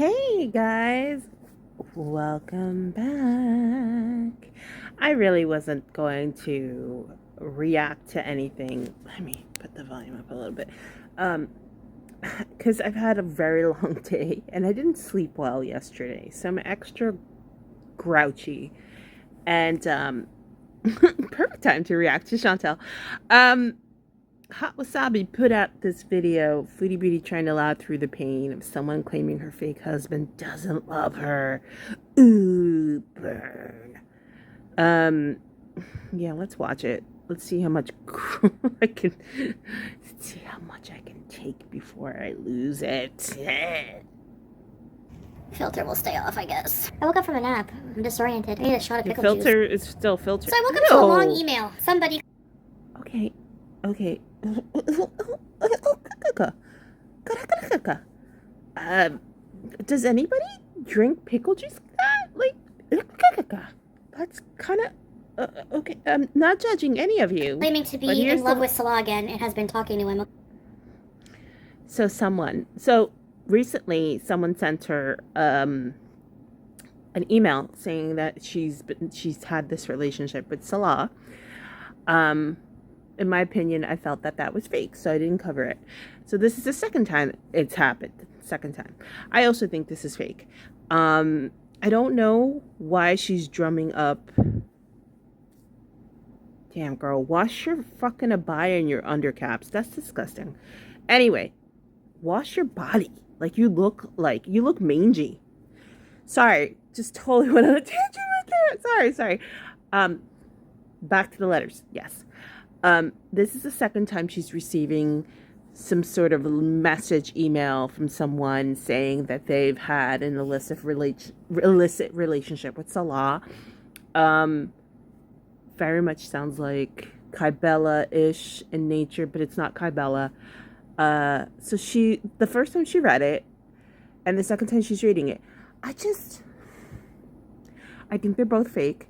Hey guys, welcome back. I really wasn't going to react to anything. Let me put the volume up a little bit. Because I've had a very long day and I didn't sleep well yesterday, so I'm extra grouchy. And perfect time to react to Chantel. Hot Wasabi put out this video, Foodie Beauty trying to laugh through the pain of someone claiming her fake husband doesn't love her. Ooh, burn. Yeah, let's watch it. Let's see how much I can. Let's see how much I can take before I lose it. Filter will stay off, I guess. I woke up from a nap. I'm disoriented. I need a shot of pickle juice. Filter is still filtered. So I woke up to a long email. Somebody. Okay. Does anybody drink pickle juice? Like, that's kind of okay. I'm not judging any of you. Claiming to be in love with Salah again and has been talking to him. So recently, someone sent her an email saying that she's had this relationship with Salah. In my opinion, I felt that was fake, so I didn't cover it. So this is the second time it's happened. Second time. I also think this is fake. I don't know why she's drumming up. Damn, girl, wash your fucking abaya and your undercaps. That's disgusting. Anyway, wash your body. Like you look mangy. Sorry, just totally went on a tangent right there. Sorry. Back to the letters. Yes. This is the second time she's receiving some sort of message email from someone saying that they've had an illicit relationship with Salah. Very much sounds like Kybella-ish in nature, but it's not Kybella. So the first time she read it, and the second time she's reading it, I think they're both fake.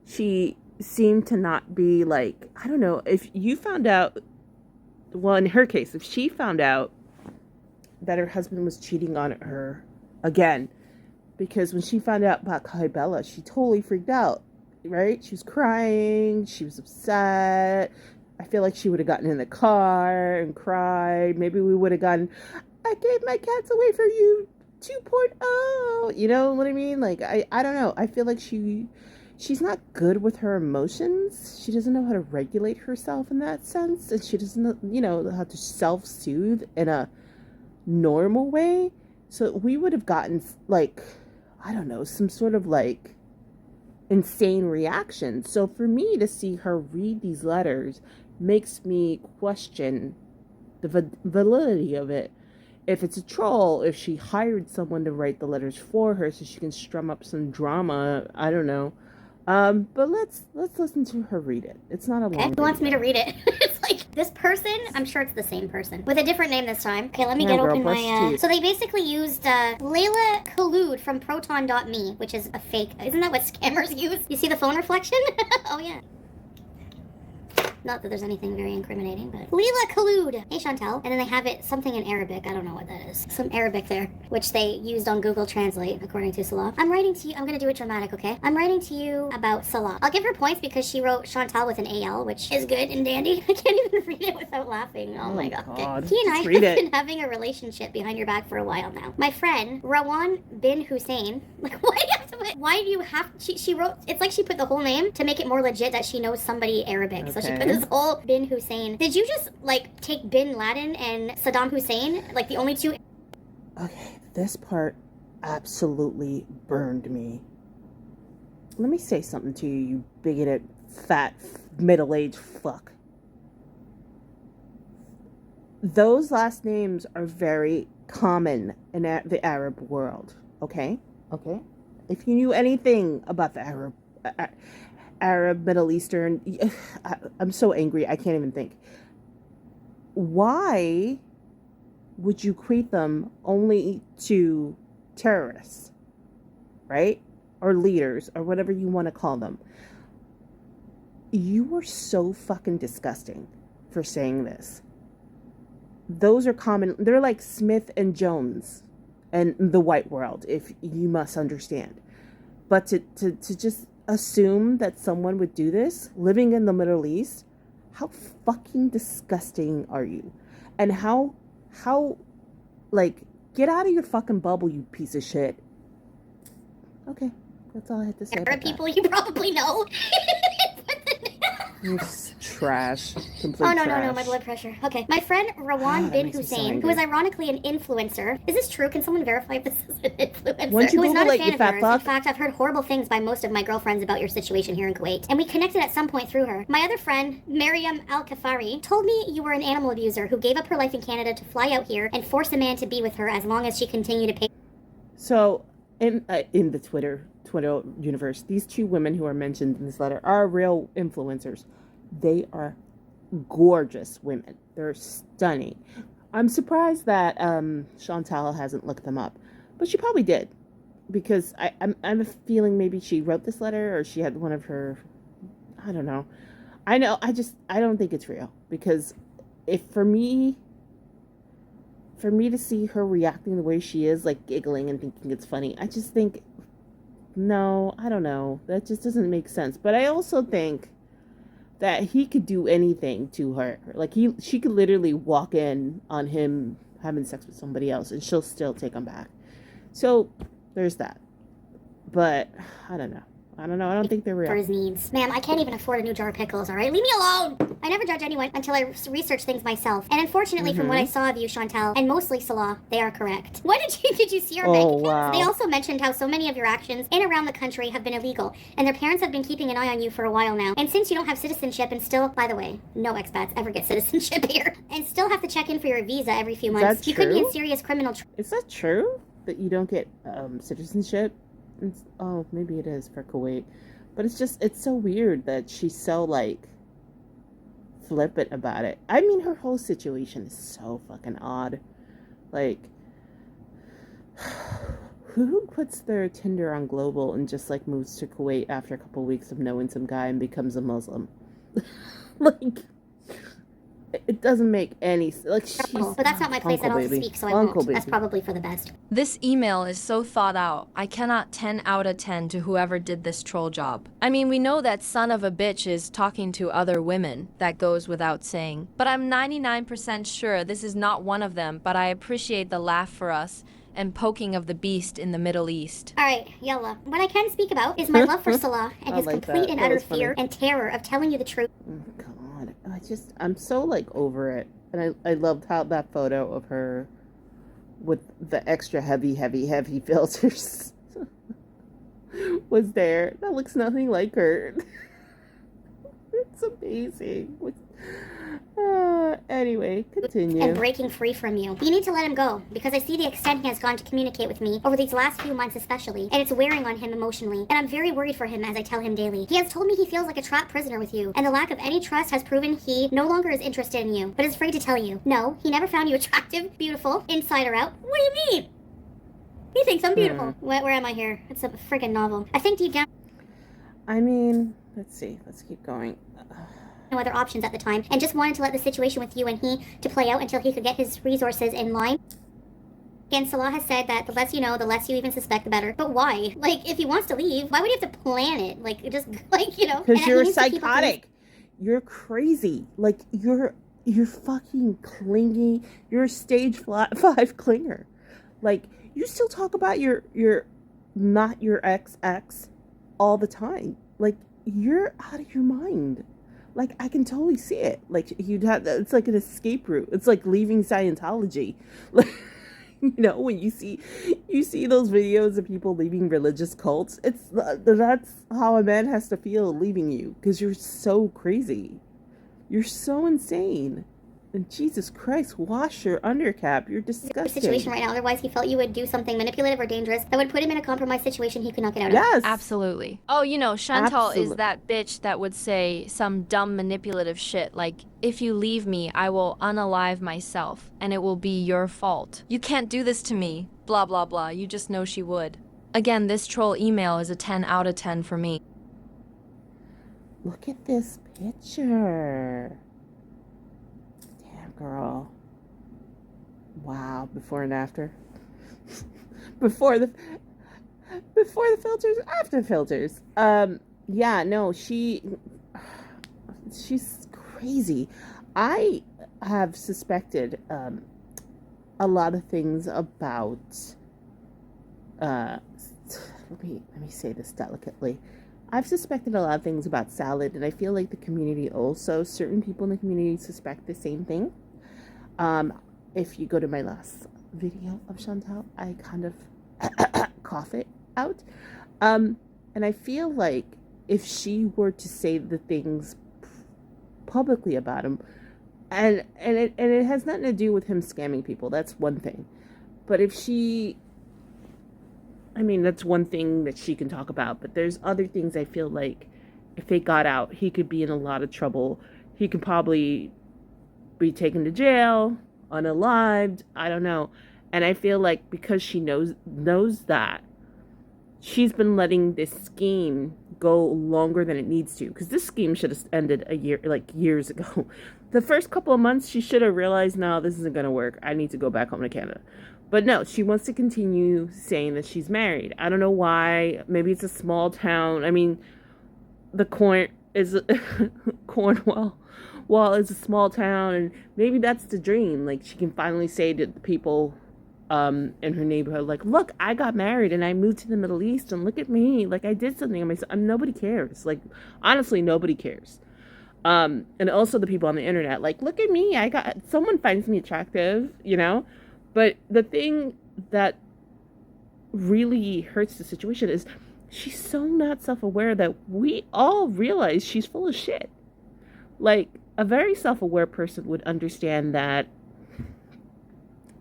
She seemed to not be like, I don't know, if you found out, well, in her case, if she found out that her husband was cheating on her again, because when she found out about Kybella, she totally freaked out, right? She was crying, she was upset. I feel like she would have gotten in the car and cried. Maybe we would have gotten, I gave my cats away for you 2.0. You know what I mean? Like, I don't know. I feel like she's not good with her emotions. She doesn't know how to regulate herself in that sense. And she doesn't know how to self-soothe in a normal way. So we would have gotten, like, I don't know, some sort of, like, insane reaction. So for me to see her read these letters makes me question the validity of it. If it's a troll, if she hired someone to write the letters for her so she can strum up some drama, I don't know. But let's listen to her read it. It's not a long Who wants me to read it? It's like this person, I'm sure it's the same person with a different name this time. Okay, let me open my so they basically used Layla Khalud from proton.me, which is a fake. Isn't that what scammers use? You see the phone reflection? Oh yeah. Not that there's anything very incriminating, but Leela Khalud. Hey Chantel. And then they have it something in Arabic. I don't know what that is. Some Arabic there, which they used on Google Translate, according to Salah. I'm writing to you. I'm gonna do it dramatic, okay? I'm writing to you about Salah. I'll give her points because she wrote Chantal with an AL, which is good and dandy. I can't even read it without laughing. Oh my god. Okay. He and I have been having a relationship behind your back for a while now. My friend Rawan bin Hussein. Like, why do you have to put? Why do you have? She wrote. It's like she put the whole name to make it more legit that she knows somebody Arabic. Okay. So she put this whole bin Hussein. Did you just like take bin Laden and Saddam Hussein, like the only two? Okay, this part absolutely burned me. Let me say something to you, you bigoted, fat, middle-aged fuck. Those last names are very common in the Arab world, okay? Okay? If you knew anything about the Arab, Middle Eastern, I'm so angry, I can't even think. Why would you equate them only to terrorists, right? Or leaders, or whatever you want to call them? You are so fucking disgusting for saying this. Those are common. They're like Smith and Jones and the white world, if you must understand. But to just assume that someone would do this living in the Middle East, how fucking disgusting are you? And how like, get out of your fucking bubble, you piece of shit. Okay, that's all I had to say. Arab people you probably know. It's trash. Complete oh, no, trash. no, my blood pressure. Okay. My friend Rawan bin Hussein, who is ironically an influencer. Is this true? Can someone verify if this is an influencer? Once you who is Google not a it, fan you of fat yours. fuck. In fact, I've heard horrible things by most of my girlfriends about your situation here in Kuwait. And we connected at some point through her. My other friend, Mariam Al-Kafari, told me you were an animal abuser who gave up her life in Canada to fly out here and force a man to be with her as long as she continued to pay. So, in the Twitter universe, these two women who are mentioned in this letter are real influencers. They are gorgeous women. They're stunning. I'm surprised that Chantal hasn't looked them up, but she probably did, because I'm a feeling maybe she wrote this letter, or she had one of her. I don't know. I don't think it's real, because if for me to see her reacting the way she is, like giggling and thinking it's funny, I just think, no, I don't know. That just doesn't make sense. But I also think that he could do anything to her. Like, she could literally walk in on him having sex with somebody else and she'll still take him back. So there's that. But I don't know. I don't think they're real. For his needs. Ma'am, I can't even afford a new jar of pickles, alright? Leave me alone! I never judge anyone until I research things myself. And unfortunately, from what I saw of you, Chantal, and mostly Salah, they are correct. When did you see our bank accounts? Wow. They also mentioned how so many of your actions in and around the country have been illegal, and their parents have been keeping an eye on you for a while now. And since you don't have citizenship and still, by the way, no expats ever get citizenship here, and still have to check in for your visa every few months, you could be in serious criminal trouble. Is that true? That you don't get citizenship? Oh, maybe it is for Kuwait. But it's so weird that she's so, like, flippant about it. I mean, her whole situation is so fucking odd. Like, who puts their Tinder on global and just, like, moves to Kuwait after a couple weeks of knowing some guy and becomes a Muslim? Like, it doesn't make any sense. Like, but that's not my place at all to speak, so I won't. That's probably for the best. This email is so thought out. I cannot 10 out of 10 to whoever did this troll job. I mean, we know that son of a bitch is talking to other women. That goes without saying. But I'm 99% sure this is not one of them, but I appreciate the laugh for us and poking of the beast in the Middle East. Alright, yalla. What I can speak about is my love for Salah and his complete and utter fear and terror of telling you the truth. Oh, God. I'm so, like, over it. And I loved how that photo of her with the extra heavy filters was there. That looks nothing like her. It's amazing. Anyway, continue. And breaking free from you. You need to let him go, because I see the extent he has gone to communicate with me over these last few months especially, and it's wearing on him emotionally, and I'm very worried for him as I tell him daily. He has told me he feels like a trapped prisoner with you, and the lack of any trust has proven he no longer is interested in you, but is afraid to tell you. No, he never found you attractive, beautiful, inside or out. What do you mean? He thinks I'm beautiful. Where am I here? It's a friggin' novel. I think deep down... I mean, let's see. Let's keep going. No other options at the time, and just wanted to let the situation with you and he to play out until he could get his resources in line. And Salah has said that the less you know, the less you even suspect, the better. But why? Like, if he wants to leave, why would he have to plan it? Like, just, like, you know. Because you're psychotic. You're crazy. Like, you're fucking clingy. You're a stage 5 clinger. Like, you still talk about your not your ex all the time. Like, you're out of your mind. Like, I can totally see it. Like, it's like an escape route. It's like leaving Scientology. Like, you know, when you see those videos of people leaving religious cults, that's how a man has to feel leaving you, because you're so crazy. You're so insane. And Jesus Christ, wash your undercap. You're disgusting. Situation right now. Otherwise, he felt you would do something manipulative or dangerous that would put him in a compromised situation he could not get out of. Yes. Absolutely. Oh, you know, Chantal is that bitch that would say some dumb manipulative shit like, if you leave me, I will unalive myself, and it will be your fault. You can't do this to me. Blah, blah, blah. You just know she would. Again, this troll email is a 10 out of 10 for me. Look at this picture. Girl. Wow, before and after. before the filters, after filters. Yeah, no, she's crazy. I have suspected a lot of things about let me say this delicately. I've suspected a lot of things about salad, and I feel like the community also, certain people in the community suspect the same thing. If you go to my last video of Chantal, I kind of cough it out. And I feel like if she were to say the things publicly about him, and it has nothing to do with him scamming people, that's one thing. But if she, I mean, that's one thing that she can talk about, but there's other things I feel like if it got out, he could be in a lot of trouble. He could probably be taken to jail, unalived, I don't know. And I feel like because she knows that, she's been letting this scheme go longer than it needs to, because this scheme should have ended years ago. The first couple of months, she should have realized, no, this isn't going to work. I need to go back home to Canada. But no, she wants to continue saying that she's married. I don't know why. Maybe it's a small town. I mean, the Cornwall is a small town, and maybe that's the dream. Like, she can finally say to the people in her neighborhood, like, look, I got married and I moved to the Middle East, and look at me. Like, I did something on myself. Nobody cares. Like, honestly, nobody cares. And also the people on the internet, like, look at me. Someone finds me attractive, you know? But the thing that really hurts the situation is she's so not self-aware that we all realize she's full of shit. Like, a very self-aware person would understand that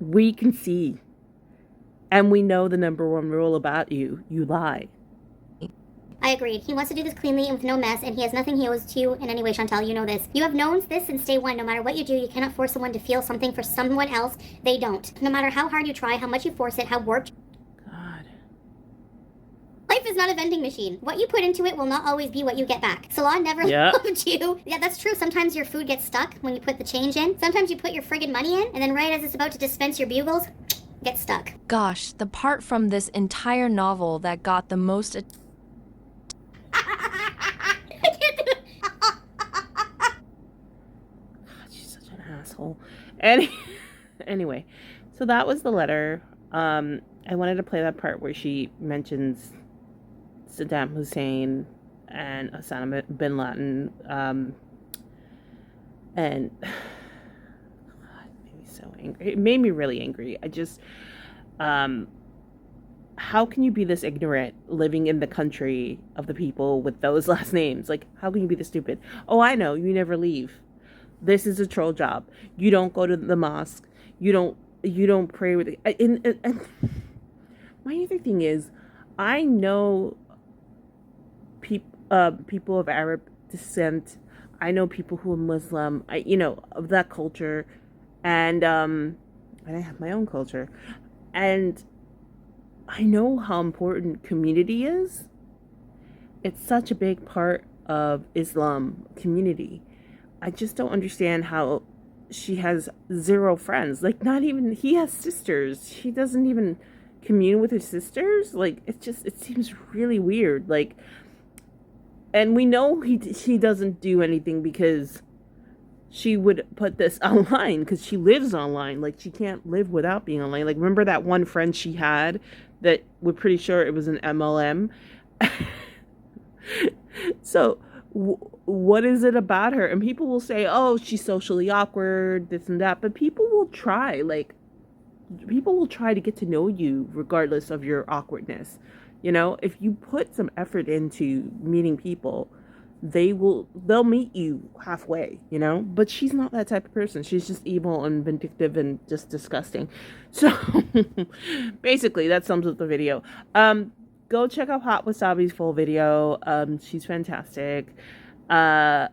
we can see, and we know the number one rule about you lie. I agreed. He wants to do this cleanly and with no mess, and he has nothing he owes to you in any way, Chantal. You know this. You have known this since day one. No matter what you do, you cannot force someone to feel something for someone else they don't. No matter how hard you try, how much you force it, how warped. God. Life is not a vending machine. What you put into it will not always be what you get back. Salah never loved you. Yeah, that's true. Sometimes your food gets stuck when you put the change in. Sometimes you put your friggin' money in, and then right as it's about to dispense your bugles, get stuck. Gosh, the part from this entire novel that got the most She's such an asshole. Anyway, so that was the letter. I wanted to play that part where she mentions Saddam Hussein and Osama bin Laden. And God, it made me so angry. It made me really angry. I just, how can you be this ignorant living in the country of the people with those last names? Like, how can you be this stupid? Oh, I know. You never leave. This is a troll job. You don't go to the mosque. You don't pray with it. And my other thing is, I know people of Arab descent. I know people who are Muslim. Of that culture, and I have my own culture, and I know how important community is. It's such a big part of Islam community. I just don't understand how she has zero friends. Like, not even, he has sisters. She doesn't even commune with her sisters. Like, it seems really weird. Like, and we know she doesn't do anything because she would put this online because she lives online. Like, she can't live without being online. Like, remember that one friend she had that we're pretty sure it was an MLM? So what is it about her? And people will say, oh, she's socially awkward, this and that. But people will try. Like, people will try to get to know you regardless of your awkwardness. You know, if you put some effort into meeting people, they'll meet you halfway, you know? But she's not that type of person. She's just evil and vindictive and just disgusting. So basically that sums up the video. Go check out Hot Wasabi's full video. She's fantastic. Yeah,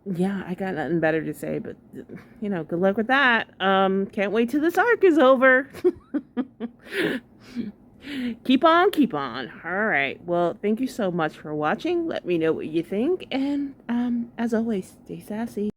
I got nothing better to say, but good luck with that. Can't wait till this arc is over. Keep on. All right. Well, thank you so much for watching. Let me know what you think. And as always, stay sassy.